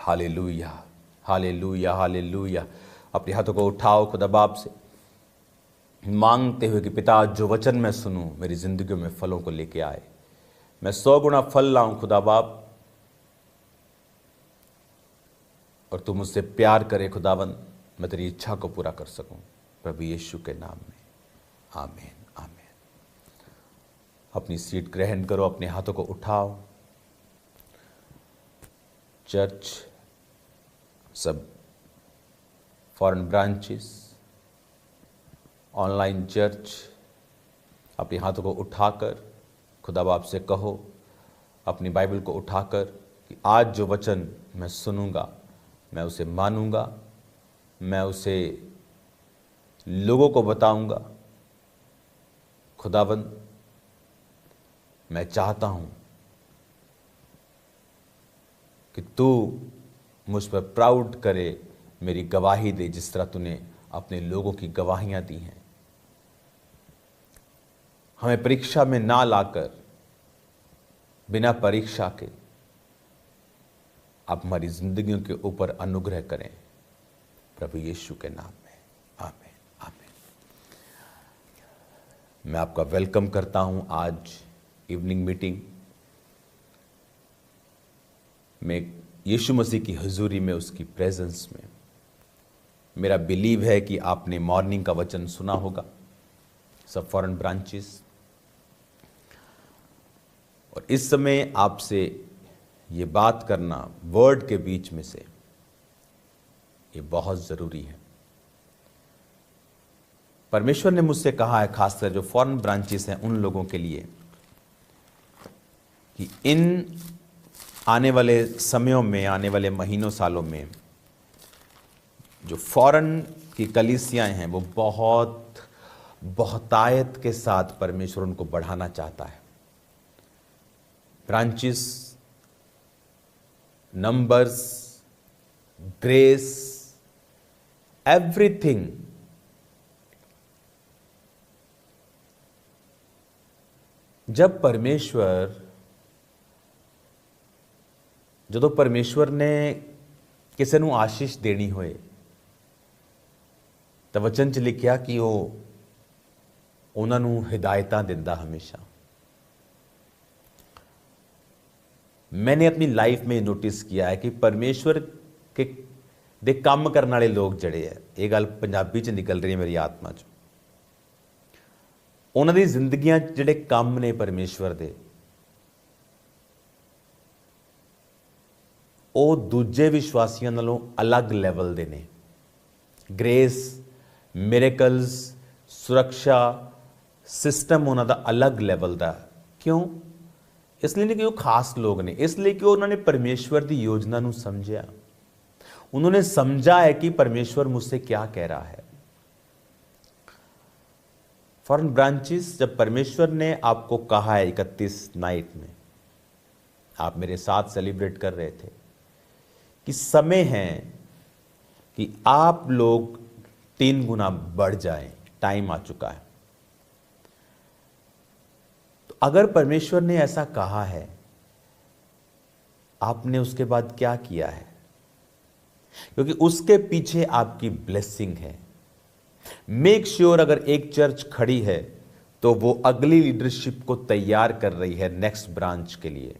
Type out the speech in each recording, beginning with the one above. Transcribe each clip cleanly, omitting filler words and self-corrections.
Hallelujah, hallelujah, hallelujah. अपने हाथों को उठाओ खुदा बाप से, मांगते हुए कि पिता जो वचन मैं सुनूं मेरी जिंदगी में फलों को लेके आए। मैं 100 गुना फल लाऊं खुदा बाप, और तू मुझसे प्यार करे खुदावंद, मैं तेरी इच्छा को पूरा कर सकूं। प्रभु यीशु के नाम में आमीन, आमीन। अपनी सीट ग्रहण करो, अपने हाथों को उठाओ। चर्च, सब फॉरेन ब्रांचेस, ऑनलाइन चर्च, अपने हाथों को उठाकर खुदा बाप से कहो, अपनी बाइबल को उठाकर कि आज जो वचन मैं सुनूंगा मैं उसे मानूंगा, मैं उसे लोगों को बताऊंगा। खुदावंद, मैं चाहता हूं कि तू मुझ पर प्राउड करे, मेरी गवाही दे जिस तरह तूने अपने लोगों की गवाहियां दी हैं। हमें परीक्षा में ना लाकर बिना परीक्षा के आप हमारी जिंदगियों के ऊपर अनुग्रह करें, प्रभु यीशु के नाम में आमीन, आमीन। मैं आपका वेलकम करता हूं आज इवनिंग मीटिंग में, यीशु मसीह की हुजूरी में, उसकी प्रेजेंस में। मेरा बिलीव है कि आपने मॉर्निंग का वचन सुना होगा, सब फॉरेन ब्रांचेस, और इस समय आपसे ये बात करना वर्ड के बीच में से ये बहुत ज़रूरी है। परमेश्वर ने मुझसे कहा है, खासकर जो फॉरेन ब्रांचेस हैं उन लोगों के लिए, कि इन आने वाले समयों में, आने वाले महीनों सालों में जो फॉरेन की कलीसियाएं हैं वो बहुतायत के साथ परमेश्वर उनको बढ़ाना चाहता है। ब्रांचेस, नंबर्स, ग्रेस, एवरीथिंग जब परमेश्वर ने किसी ਨੂੰ आशीष देनी होए ਤਾਂ वचन 'ਚ लिखिया कि ਉਹ ਉਹਨਾਂ ਨੂੰ हिदायतां ਦਿੰਦਾ हमेशा। मैंने अपनी लाइफ में नोटिस किया है कि परमेश्वर के दे काम करने वाले लोग जड़े है, ये गल पंजाबी च निकल रही है मेरी आत्मा च, उन्हां दी जिंदगियां जिहड़े काम ने परमेश्वर दे, ਉਹ दूजे विश्वासियों नालों अलग लैवल दे ने। ग्रेस, मिरेकल्स, सुरक्षा सिस्टम उन्हां दा अलग लैवल दा। क्यों? इसलिए नहीं कि वो खास लोग ने, इसलिए कि उन्होंने परमेश्वर की योजना नूं समझा। उन्होंने समझा है कि परमेश्वर मुझसे क्या कह रहा है। फॉरेन ब्रांचेस, जब परमेश्वर ने आपको कहा है 31 नाइट में, आप मेरे साथ सेलिब्रेट कर रहे थे कि समय है कि आप लोग 3 गुना बढ़ जाएं, टाइम आ चुका है। तो अगर परमेश्वर ने ऐसा कहा है, आपने उसके बाद क्या किया है? क्योंकि उसके पीछे आपकी ब्लेसिंग है। मेक श्योर अगर एक चर्च खड़ी है तो वो अगली लीडरशिप को तैयार कर रही है नेक्स्ट ब्रांच के लिए,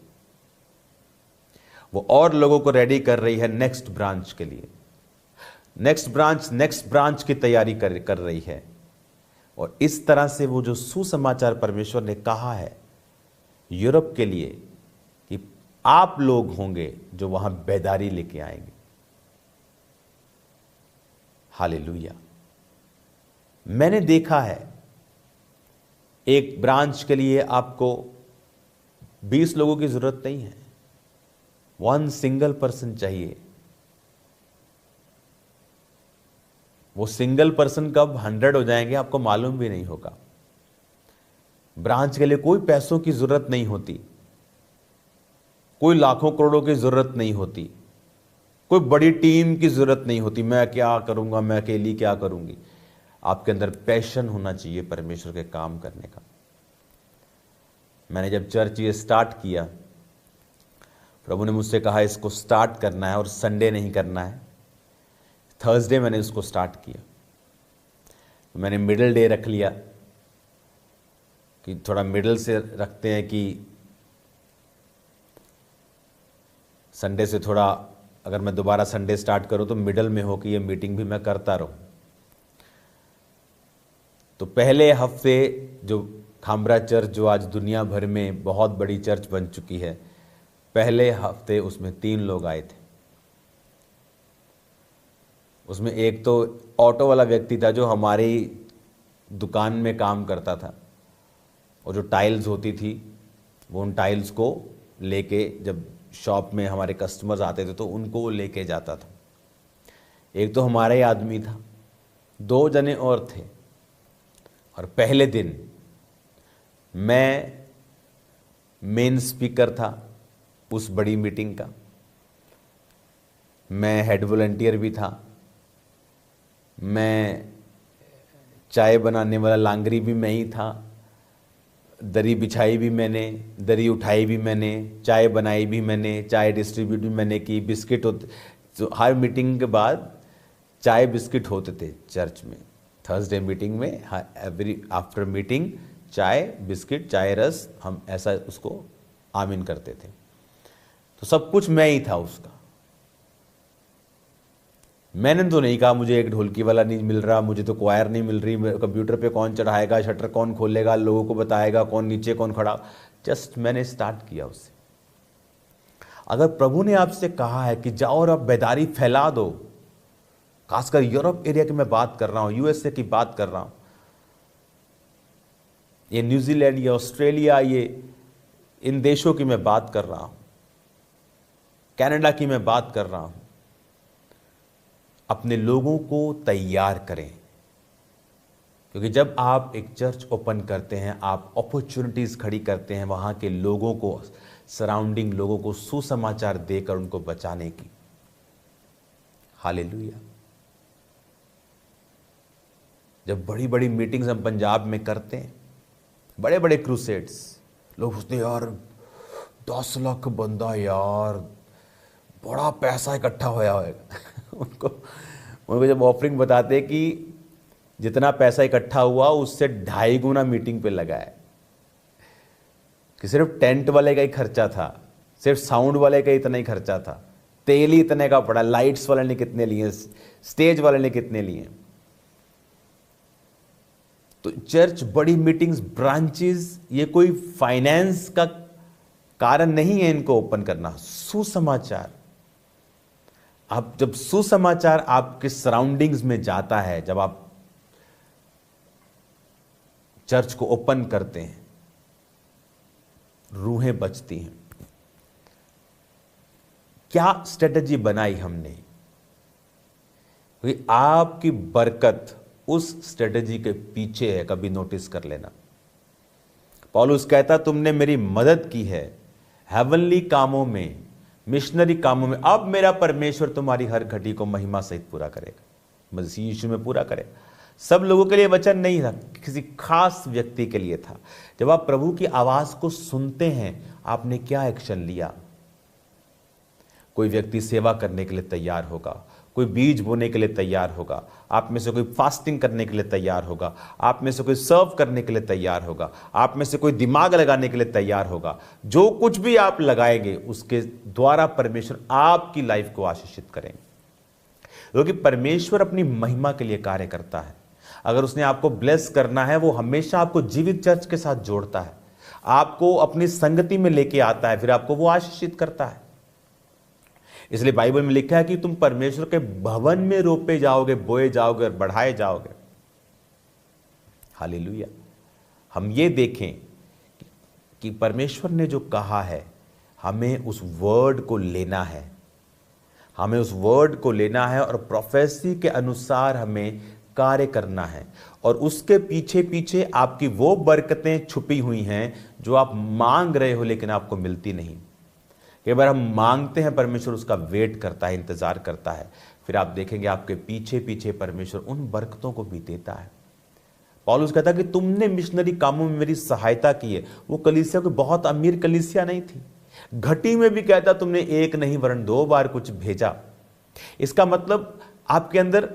वो और लोगों को रेडी कर रही है नेक्स्ट ब्रांच के लिए। नेक्स्ट ब्रांच की तैयारी कर रही है। और इस तरह से वो जो सुसमाचार परमेश्वर ने कहा है यूरोप के लिए कि आप लोग होंगे जो वहां बेदारी लेके आएंगे। हालेलुया। मैंने देखा है एक ब्रांच के लिए आपको 20 लोगों की जरूरत नहीं है, 1 सिंगल पर्सन चाहिए। वो सिंगल पर्सन कब 100 हो जाएंगे आपको मालूम भी नहीं होगा। ब्रांच के लिए कोई पैसों की जरूरत नहीं होती, कोई लाखों करोड़ों की जरूरत नहीं होती, कोई बड़ी टीम की जरूरत नहीं होती। मैं क्या करूंगा, मैं अकेली क्या करूंगी। आपके अंदर पैशन होना चाहिए परमेश्वर के काम करने का। मैंने जब चर्च ये स्टार्ट किया प्रभु ने मुझसे कहा इसको स्टार्ट करना है और संडे नहीं करना है। थर्सडे मैंने इसको स्टार्ट किया। मैंने मिडिल डे रख लिया कि थोड़ा मिडिल से रखते हैं कि संडे से थोड़ा, अगर मैं दोबारा संडे स्टार्ट करूं तो मिडिल में हो कि ये मीटिंग भी मैं करता रहूं। तो पहले हफ्ते जो खामरा चर्च, जो आज दुनिया भर में बहुत बड़ी चर्च बन चुकी है, पहले हफ्ते उसमें 3 लोग आए थे। उसमें एक तो ऑटो वाला व्यक्ति था जो हमारी दुकान में काम करता था, और जो टाइल्स होती थी वो उन टाइल्स को लेके, जब शॉप में हमारे कस्टमर्स आते थे तो उनको वो लेके जाता था। एक तो हमारा ही आदमी था, 2 जने और थे। और पहले दिन मैं मेन स्पीकर था उस बड़ी मीटिंग का, मैं हेड वॉलंटियर भी था, मैं चाय बनाने वाला लांगरी भी मैं ही था, दरी बिछाई भी मैंने, दरी उठाई भी मैंने, चाय बनाई भी मैंने, चाय डिस्ट्रीब्यूट भी मैंने की, बिस्किट होते, तो हर मीटिंग के बाद चाय बिस्किट होते थे चर्च में। थर्सडे मीटिंग में एवरी आफ्टर मीटिंग चाय बिस्किट, चाय रस, हम ऐसा उसको आमीन करते थे। तो सब कुछ मैं ही था उसका। मैंने तो नहीं कहा मुझे एक ढोलकी वाला नहीं मिल रहा, मुझे तो क्वायर नहीं मिल रही, कंप्यूटर पे कौन चढ़ाएगा, शटर कौन खोलेगा, लोगों को बताएगा, कौन नीचे कौन खड़ा। जस्ट मैंने स्टार्ट किया उससे। अगर प्रभु ने आपसे कहा है कि जाओ और आप बेदारी फैला दो, खासकर यूरोप एरिया की मैं बात कर रहा हूं, यूएसए की बात कर रहा हूं, ये न्यूजीलैंड, ये ऑस्ट्रेलिया, ये इन देशों की मैं बात कर रहा हूं, कनाडा की मैं बात कर रहा हूं, अपने लोगों को तैयार करें। क्योंकि जब आप एक चर्च ओपन करते हैं, आप अपॉर्चुनिटीज खड़ी करते हैं वहां के लोगों को, सराउंडिंग लोगों को सुसमाचार देकर उनको बचाने की। हालेलुया। जब बड़ी बड़ी मीटिंग्स हम पंजाब में करते हैं, बड़े बड़े क्रूसेड्स, लोग सोचते हैं यार 10 लाख बंदा, यार बड़ा पैसा इकट्ठा होया होगा। उनको जब ऑफरिंग बताते कि जितना पैसा इकट्ठा हुआ उससे 2.5 गुना मीटिंग पे लगा है, कि सिर्फ टेंट वाले का ही खर्चा था, सिर्फ साउंड वाले का इतना ही खर्चा था, तेल ही इतने का पड़ा, लाइट्स वाले ने कितने लिए, स्टेज वाले ने कितने लिए। तो चर्च, बड़ी मीटिंग्स, ब्रांचेस, ये कोई फाइनेंस का कारण नहीं है इनको ओपन करना। सुसमाचार, आप जब सुसमाचार आपके सराउंडिंग्स में जाता है, जब आप चर्च को ओपन करते हैं, रूहें बचती हैं। क्या स्ट्रेटजी बनाई हमने? क्योंकि आपकी बरकत उस स्ट्रेटजी के पीछे है, कभी नोटिस कर लेना। पौलुस कहता तुमने मेरी मदद की है हेवनली कामों में, मिशनरी कामों में, अब मेरा परमेश्वर तुम्हारी हर घटी को महिमा सहित पूरा करेगा। मसीह यीशु में पूरा करेगा। सब लोगों के लिए वचन नहीं था, किसी खास व्यक्ति के लिए था। जब आप प्रभु की आवाज को सुनते हैं, आपने क्या एक्शन लिया? कोई व्यक्ति सेवा करने के लिए तैयार होगा, कोई बीज बोने के लिए तैयार होगा, आप में से कोई फास्टिंग करने के लिए तैयार होगा, आप में से कोई सर्व करने के लिए तैयार होगा, आप में से कोई दिमाग लगाने के लिए तैयार होगा। जो कुछ भी आप लगाएंगे उसके द्वारा परमेश्वर आपकी लाइफ को आशीषित करेंगे, क्योंकि परमेश्वर अपनी महिमा के लिए कार्य करता है। अगर उसने आपको ब्लेस करना है, वो हमेशा आपको जीवित चर्च के साथ जोड़ता है, आपको अपनी संगति में लेके आता है, फिर आपको वो आशीषित करता है। इसलिए बाइबल में लिखा है कि तुम परमेश्वर के भवन में रोपे जाओगे, बोए जाओगे और बढ़ाए जाओगे। हालेलुया। हम ये देखें कि परमेश्वर ने जो कहा है, हमें उस वर्ड को लेना है, हमें उस वर्ड को लेना है और प्रोफेसी के अनुसार हमें कार्य करना है। और उसके पीछे पीछे आपकी वो बरकतें छुपी हुई हैं जो आप मांग रहे हो लेकिन आपको मिलती नहीं। कई बार हम मांगते हैं, परमेश्वर उसका वेट करता है, इंतजार करता है, फिर आप देखेंगे आपके पीछे पीछे परमेश्वर उन बरकतों को भी देता है। पौलुस कहता कि तुमने मिशनरी कामों में मेरी सहायता की है। वो कलीसिया कोई बहुत अमीर कलीसिया नहीं थी, घटी में भी कहता तुमने एक नहीं वरन 2 बार कुछ भेजा। इसका मतलब आपके अंदर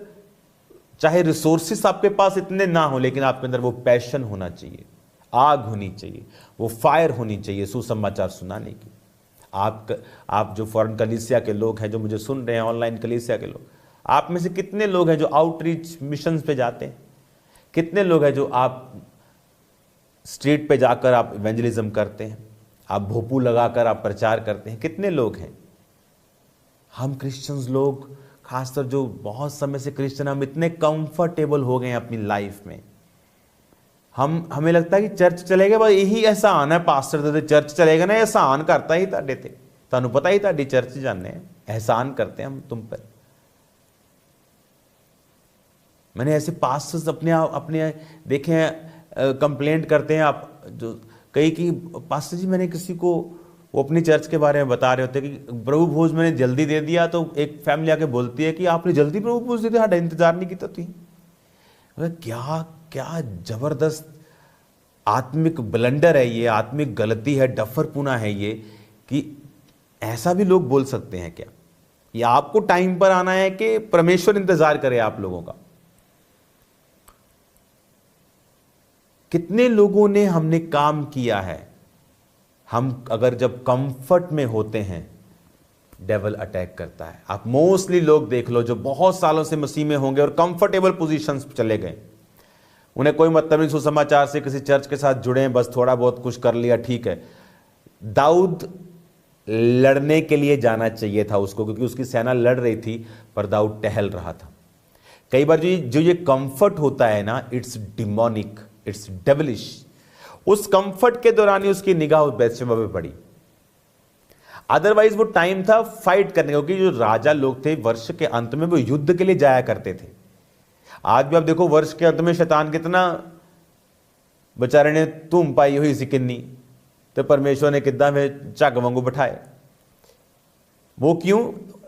चाहे रिसोर्सेस आपके पास इतने ना हो, लेकिन आपके अंदर वो पैशन होना चाहिए, आग होनी चाहिए, वो फायर होनी चाहिए सुसमाचार सुनाने की। आप जो फॉरेन कलीसिया के लोग हैं, जो मुझे सुन रहे हैं, ऑनलाइन कलीसिया के लोग, आप में से कितने लोग हैं जो आउटरीच मिशंस पे जाते हैं? कितने लोग हैं जो आप स्ट्रीट पे जाकर आप इवेंजलिज्म करते हैं, आप भोपू लगाकर आप प्रचार करते हैं? कितने लोग हैं? हम क्रिश्चियंस लोग, खासकर जो बहुत समय से क्रिश्चियन, हम इतने कंफर्टेबल हो गए हैं अपनी लाइफ में। हमें लगता है कि चर्च चलेगा बस यही एहसान है, पास्टर दे चर्च चलेगा ना, एहसान करता ही ताडे ते, तुहानू पता ही ताडी चर्च जाने एहसान करते हैं हम तुम पर। मैंने ऐसे पास्टर्स अपने देखे हैं, कंप्लेंट करते हैं आप जो कई कि पास्टर जी मैंने किसी को, वो अपनी चर्च के बारे में बता रहे होते कि प्रभु भोज मैंने जल्दी दे दिया, तो एक फैमिली आके बोलती है कि आपने जल्दी प्रभु भोज दे दिया, साडा इंतजार नहीं किया तुसीं। क्या क्या जबरदस्त आत्मिक ब्लंडर है ये, आत्मिक गलती है, डफरपुना है ये, कि ऐसा भी लोग बोल सकते हैं क्या? ये आपको टाइम पर आना है कि परमेश्वर इंतजार करे आप लोगों का? कितने लोगों ने हमने काम किया है, हम अगर जब कंफर्ट में होते हैं डेविल अटैक करता है। आप मोस्टली लोग देख लो जो बहुत सालों से मसीह में होंगे और कंफर्टेबल पोजीशंस पे चले गए, उन्हें कोई मतलब नहीं सुसमाचार से, किसी चर्च के साथ जुड़े हैं, बस थोड़ा बहुत कुछ कर लिया, ठीक है। दाऊद लड़ने के लिए जाना चाहिए था उसको, क्योंकि उसकी सेना लड़ रही थी, पर दाऊद टहल रहा था। कई बार जो ये कंफर्ट होता है ना, इट्स डिमोनिक, इट्स डेविलिश। उस कंफर्ट के दौरान ही उसकी निगाह उस बैतशेबा पे पड़ी, अदरवाइज वो टाइम था फाइट करने का, क्योंकि जो राजा लोग थे वर्ष के अंत में वो युद्ध के लिए जाया करते थे। आज भी आप देखो वर्ष के अंत में शैतान कितना बेचारे ने धूम पाई हुई सी किन्नी, तो परमेश्वर ने किद्दां में झग वांगू बिठाए। वो क्यों?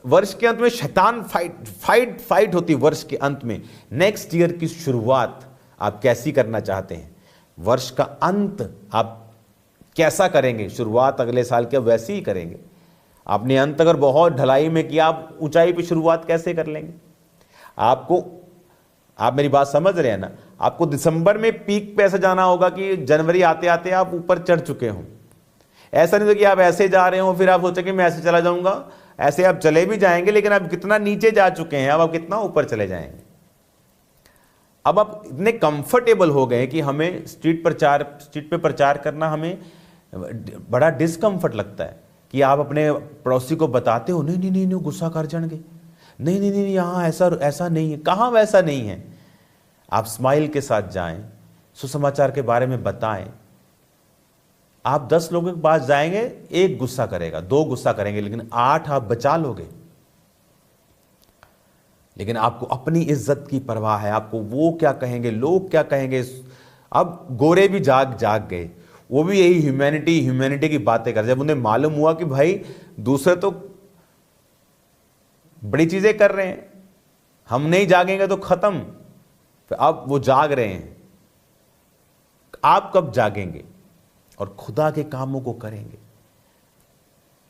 वर्ष के अंत में शैतान फाइट होती वर्ष के अंत में। नेक्स्ट ईयर की शुरुआत आप कैसी करना चाहते हैं? वर्ष का अंत आप कैसा करेंगे? शुरुआत अगले साल के वैसे ही करेंगे। आपने अंत अगर बहुत ढलाई में किया, आप ऊंचाई पे शुरुआत कैसे कर लेंगे? आप मेरी बात समझ रहे हैं ना? आपको दिसंबर में पीक पे ऐसे जाना होगा कि जनवरी आते आते आप ऊपर चढ़ चुके हों। ऐसा नहीं तो कि आप ऐसे जा रहे हो फिर आप सोचें कि मैं ऐसे चला जाऊंगा। ऐसे आप चले भी जाएंगे, लेकिन आप कितना नीचे जा चुके हैं, अब आप कितना ऊपर चले जाएंगे। अब आप इतने कंफर्टेबल हो गए कि हमें स्ट्रीट पे प्रचार करना हमें बड़ा डिस्कम्फर्ट लगता है। कि आप अपने पड़ोसी को बताते हो, नहीं नहीं नहीं, नहीं गुस्सा कर जाएंगे, नहीं नहीं नहीं, यहाँ ऐसा नहीं है। कहाँ वैसा नहीं है? आप स्माइल के साथ जाएं, सुसमाचार के बारे में बताएं। आप 10 लोगों के पास जाएंगे, 1 गुस्सा करेगा, 2 गुस्सा करेंगे, लेकिन 8 आप बचा लोगे। लेकिन आपको अपनी इज्जत की परवाह है, आपको वो क्या कहेंगे, लोग क्या कहेंगे। अब गोरे भी जाग गए, वो भी यही ह्यूमैनिटी की बातें कर। जब उन्हें मालूम हुआ कि भाई दूसरे तो बड़ी चीजें कर रहे हैं, हम नहीं जागेंगे तो खत्म, तो अब वो जाग रहे हैं। आप कब जागेंगे और खुदा के कामों को करेंगे?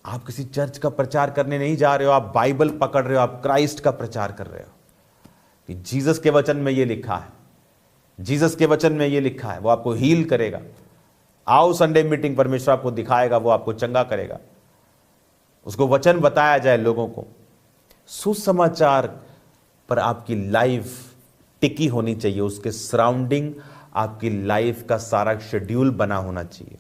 आप किसी चर्च का प्रचार करने नहीं जा रहे हो, आप बाइबल पकड़ रहे हो, आप क्राइस्ट का प्रचार कर रहे हो कि जीसस के वचन में ये लिखा है, जीसस के वचन में ये लिखा है, वो आपको हील करेगा। आओ संडे मीटिंग, परमेश्वर आपको दिखाएगा, वो आपको चंगा करेगा। उसको वचन बताया जाए लोगों को। सुसमाचार पर आपकी लाइफ टिकी होनी चाहिए, उसके सराउंडिंग आपकी लाइफ का सारा शेड्यूल बना होना चाहिए।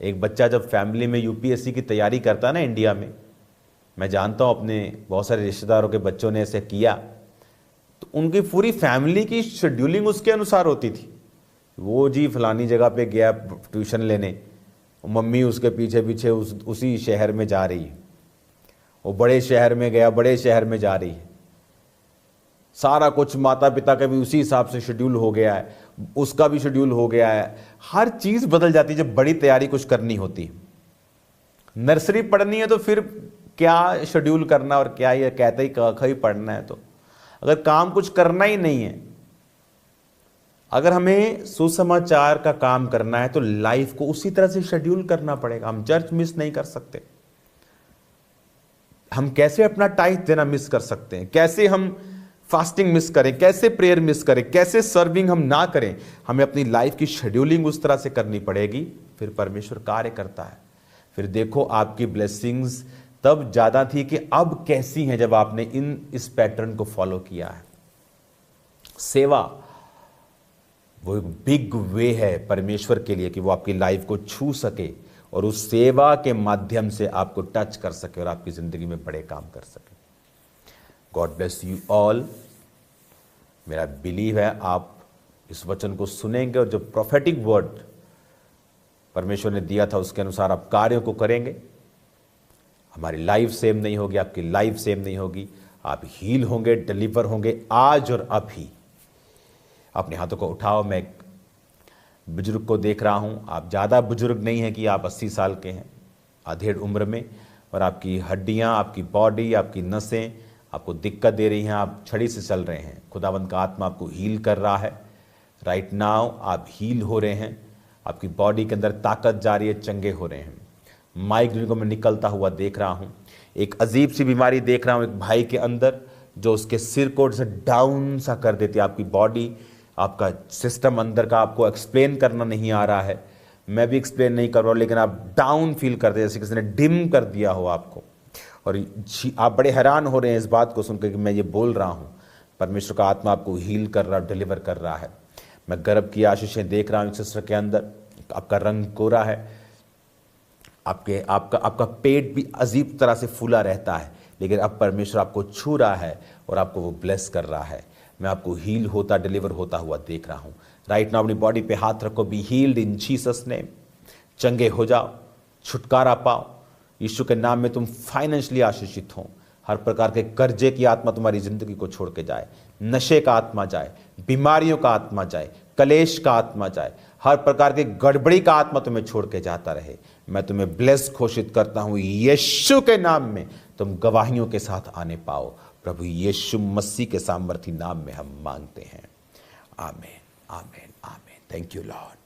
एक बच्चा जब फैमिली में यूपीएससी की तैयारी करता है ना इंडिया में, मैं जानता हूं अपने बहुत सारे रिश्तेदारों के बच्चों ने ऐसे किया, तो उनकी पूरी फैमिली की शेड्यूलिंग उसके अनुसार होती थी। वो जी फलानी जगह पे गया ट्यूशन लेने, मम्मी उसके पीछे पीछे उसी शहर में जा रही है। वो बड़े शहर में गया, बड़े शहर में जा रही है। सारा कुछ माता पिता का भी उसी हिसाब से शेड्यूल हो गया है, उसका भी शेड्यूल हो गया है। हर चीज़ बदल जाती है जब बड़ी तैयारी कुछ करनी होती है। नर्सरी पढ़नी है तो फिर क्या शेड्यूल करना, और क्या ये कहते ही क ख ही पढ़ना है। तो अगर काम कुछ करना ही नहीं है, अगर हमें सुसमाचार का काम करना है तो लाइफ को उसी तरह से शेड्यूल करना पड़ेगा। हम चर्च मिस नहीं कर सकते। हम कैसे अपना टाइट देना मिस कर सकते हैं? कैसे हम फास्टिंग मिस करें? कैसे प्रेयर मिस करें? कैसे सर्विंग हम ना करें? हमें अपनी लाइफ की शेड्यूलिंग उस तरह से करनी पड़ेगी, फिर परमेश्वर कार्य करता है। फिर देखो आपकी ब्लेसिंग्स तब ज्यादा थी कि अब कैसी हैं जब आपने इस पैटर्न को फॉलो किया है। सेवा वो एक बिग वे है परमेश्वर के लिए कि वो आपकी लाइफ को छू सके और उस सेवा के माध्यम से आपको टच कर सके और आपकी जिंदगी में बड़े काम कर सके। God bless you all. मेरा बिलीव है आप इस वचन को सुनेंगे और जो प्रोफेटिक वर्ड परमेश्वर ने दिया था उसके अनुसार आप कार्यों को करेंगे। हमारी लाइफ सेम नहीं होगी, आपकी लाइफ सेम नहीं होगी। आप हील होंगे, डिलीवर होंगे आज और अब ही। अपने हाथों को उठाओ। मैं एक बुजुर्ग को देख रहा हूं। आप ज़्यादा बुजुर्ग नहीं हैं कि आप 80 साल के हैं, अधेड़ उम्र में, और आपकी हड्डियां, आपकी बॉडी, आपकी नसें आपको दिक्कत दे रही हैं। आप छड़ी से चल रहे हैं। खुदावंत का आत्मा आपको हील कर रहा है। राइट नाउ आप हील हो रहे हैं। आपकी बॉडी के अंदर ताकत जा रही है, चंगे हो रहे हैं। माइग्रेन को मैं निकलता हुआ देख रहा हूं। एक अजीब सी बीमारी देख रहा हूं एक भाई के अंदर, जो उसके सिर को से डाउन सा कर देती है। आपकी बॉडी, आपका सिस्टम अंदर का आपको एक्सप्लेन करना नहीं आ रहा है। मैं भी एक्सप्लेन नहीं कर रहा हूं, लेकिन आप डाउन फील करते हैं, जैसे किसी ने डिम कर दिया हो आपको। और आप बड़े हैरान हो रहे हैं इस बात को सुनकर कि मैं ये बोल रहा हूं। परमेश्वर का आत्मा आपको हील कर रहा, डिलीवर कर रहा है। मैं गर्भ की आशीषें देख रहा हूं सिस्टर के अंदर। आपका रंग गोरा है। आपका पेट भी अजीब तरह से फूला रहता है, लेकिन अब परमेश्वर आपको छू रहा है और आपको वो ब्लेस कर रहा है। मैं आपको हील होता, डिलीवर होता हुआ देख रहा हूं। राइट नाउ अपनी बॉडी पे हाथ रखो। Be healed in Jesus name. चंगे हो जाओ, छुटकारा पाओ। यीशु के नाम में तुम फाइनेंशियली आशीषित हो। हर प्रकार के कर्जे की आत्मा तुम्हारी जिंदगी को छोड़ के जाए। नशे का आत्मा जाए, बीमारियों का आत्मा जाए, कलेश का आत्मा जाए, हर प्रकार के गड़बड़ी का आत्मा तुम्हें छोड़ के जाता रहे। मैं तुम्हें ब्लेस घोषित करता हूं यीशु के नाम में। तुम गवाहियों के साथ आने पाओ। प्रभु यीशु मसीह के सामर्थी नाम में हम मांगते हैं। आमीन, आमीन, आमीन। Thank you Lord.